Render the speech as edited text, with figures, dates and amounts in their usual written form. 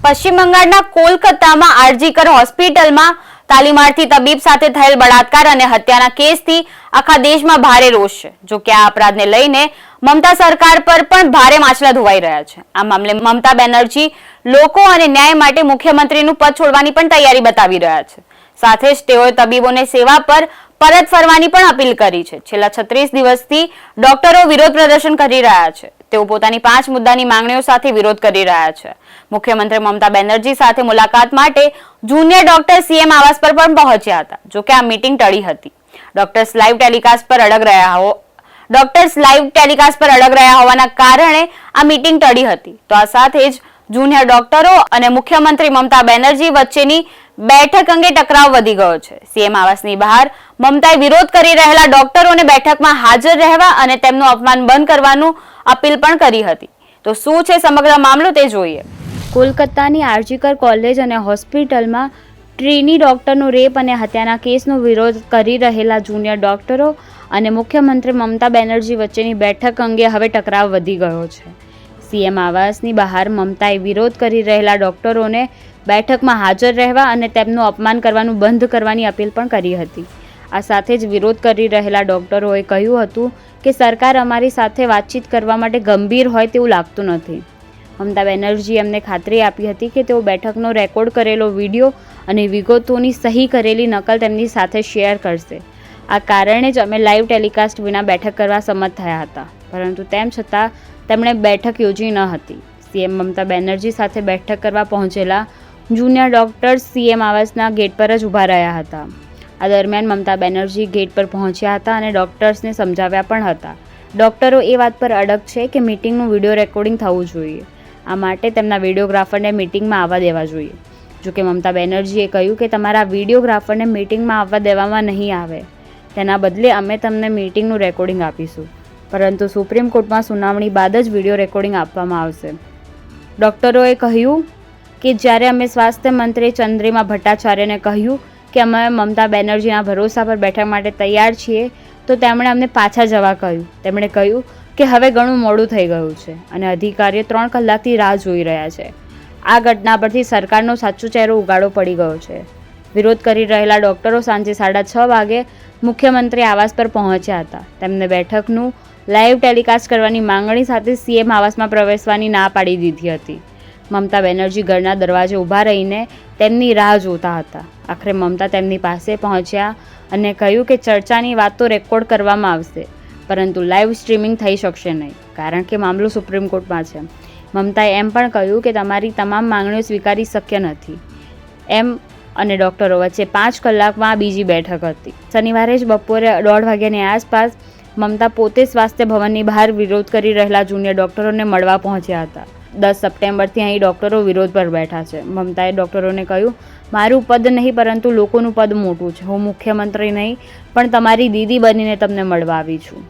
પશ્ચિમ બંગાળના કોલકાતામાં આરજીકર હોસ્પિટલમાં તાલીમાર્થી તબીબ સાથે થયેલ બળાત્કાર અને હત્યાના કેસથી આખા દેશમાં ભારે રોષ છે। જો કે આ અપરાધને લઈને મમતા સરકાર પર પણ ભારે માછલા ધોવાઈ રહ્યા છે। આ મામલે મમતા બેનર્જી લોકો અને ન્યાય માટે મુખ્યમંત્રીનું પદ છોડવાની પણ તૈયારી બતાવી રહ્યા છે। સાથે જ તેઓએ તબીબોને સેવા પર પરત ફરવાની પણ અપીલ કરી છે। છેલ્લા 36 દિવસથી ડોક્ટરો વિરોધ પ્રદર્શન કરી રહ્યા છે। તેઓ પોતાની 5 મુદ્દાની માંગણીઓ સાથે વિરોધ કરી રહ્યા છે। મુખ્યમંત્રી મમતા બેનર્જી સાથે મુલાકાત માટે જુનિયર ડોક્ટર સીએમ આવાસ પર પણ પહોંચ્યા હતા। જો કે આ મીટિંગ ટળી હતી। ડોક્ટર્સ લાઈવ ટેલિકાસ્ટ પર અડગ રહ્યા હોવાના કારણે આ મીટિંગ ટળી હતી। તો આ સાથે જ જુનિયર ડોક્ટરો અને મુખ્યમંત્રી મમતા બેનર્જી વચ્ચેની બેઠક અંગે ટકરાવ વધી ગયો છે। સીએમ આવાસની બહાર મમતાએ વિરોધ કરી રહેલા ડોક્ટરોને બેઠકમાં હાજર રહેવા અને તેમનું અપમાન બંધ કરવાનું અપીલ પણ કરી હતી। તો શું છે સમગ્ર મામલો તે જોઈએ। કોલકાતાની આરજીકર કોલેજ અને હોસ્પિટલમાં ટ્રેની ડોક્ટરનું રેપ અને હત્યાના કેસનો વિરોધ કરી રહેલા જુનિયર ડોક્ટરો અને મુખ્યમંત્રી મમતા બેનર્જી વચ્ચેની બેઠક અંગે હવે ટકરાવ વધી ગયો છે। સીએમ આવાસની બહાર મમતાએ વિરોધ કરી રહેલા ડોક્ટરોને બેઠકમાં હાજર રહેવા અને તેમનું અપમાન કરવાનું બંધ કરવાની અપીલ પણ કરી હતી। આ સાથે જ વિરોધ કરી રહેલા ડોક્ટરોએ કહ્યું હતું કે સરકાર અમારી સાથે વાતચીત કરવા માટે ગંભીર હોય તેવું લાગતું નથી। મમતા બેનર્જીએ અમને ખાતરી આપી હતી કે તેઓ બેઠકનો રેકોર્ડ કરેલો વિડીયો અને વિગતોની સહી કરેલી નકલ તેમની સાથે શેર કરશે। આ કારણે જ અમે લાઈવ ટેલિકાસ્ટ વિના બેઠક કરવા સંમત થયા હતા, પરંતુ તેમ છતાં તેમણે બેઠક યોજી ન હતી। સીએમ મમતા બેનર્જી સાથે બેઠક કરવા પહોંચેલા જુનિયર ડોક્ટર્સ સીએમ આવાસના ગેટ પર જ ઊભા રહ્યા હતા। આ દરમિયાન મમતા બેનર્જી ગેટ પર પહોંચ્યા હતા અને ડોક્ટર્સને સમજાવ્યા પણ હતા। ડોક્ટરો એ વાત પર અડગ છે કે મીટિંગનું વિડીયો રેકોર્ડિંગ થવું જોઈએ। આ માટે તેમના વિડીયોગ્રાફરને મીટિંગમાં આવવા દેવા જોઈએ। જોકે મમતા બેનર્જીએ કહ્યું કે તમારા વિડીયોગ્રાફરને મીટિંગમાં આવવા દેવામાં નહીં આવે, તેના બદલે અમે તમને મીટિંગનું રેકોર્ડિંગ આપીશું, પરંતુ સુપ્રીમ કોર્ટમાં સુનાવણી બાદ જ વિડીયો રેકોર્ડિંગ આપવામાં આવશે। ડોક્ટરોએ કહ્યું કે જ્યારે અમે સ્વાસ્થ્ય મંત્રી ચંદ્રિમા ભટ્ટાચાર્યને કહ્યું કે અમે મમતા બેનર્જીના ભરોસા પર બેઠક માટે તૈયાર છીએ, તો તેમણે અમને પાછા જવા કહ્યું। તેમણે કહ્યું કે હવે ઘણું મોડું થઈ ગયું છે અને અધિકારીઓ 3 કલાકથી રાહ જોઈ રહ્યા છે। આ ઘટના પરથી સરકારનો સાચો ચહેરો ઉગાડો પડી ગયો છે। વિરોધ કરી રહેલા ડોક્ટરો સાંજે 6:30 વાગે મુખ્યમંત્રી આવાસ પર પહોંચ્યા હતા। તેમને બેઠકનું લાઈવ ટેલિકાસ્ટ કરવાની માંગણી સાથે સીએમ આવાસમાં પ્રવેશવાની ના પાડી દીધી હતી। મમતા બેનર્જી ઘરના દરવાજે ઊભા રહીને તેમની રાહ જોતા હતા। આખરે મમતા તેમની પાસે પહોંચ્યા અને કહ્યું કે ચર્ચાની વાતો રેકોર્ડ કરવામાં આવશે, પરંતુ લાઈવ સ્ટ્રીમિંગ થઈ શકશે નહીં, કારણ કે મામલો સુપ્રીમ કોર્ટમાં છે। મમતાએ એમ પણ કહ્યું કે તમારી તમામ માંગણીઓ સ્વીકારી શક્ય નથી। એમ અને ડોક્ટરો વચ્ચે 5 કલાકમાં બીજી બેઠક હતી। શનિવારે જ બપોરે 1:30 વાગ્યાની આસપાસ મમતા પોતે સ્વાસ્થ્ય ભવનની બહાર વિરોધ કરી રહેલા જુનિયર ડોક્ટરોને મળવા પહોંચ્યા હતા। 10 સપ્ટેમ્બરથી અહીં ડોક્ટરો વિરોધ પર બેઠા છે। મમતાએ ડોક્ટરોને કહ્યું, મારું પદ નહીં પરંતુ લોકોનું પદ મોટું છે। હું મુખ્યમંત્રી નહીં પણ તમારી દીદી બનીને તમને મળવા આવી છું।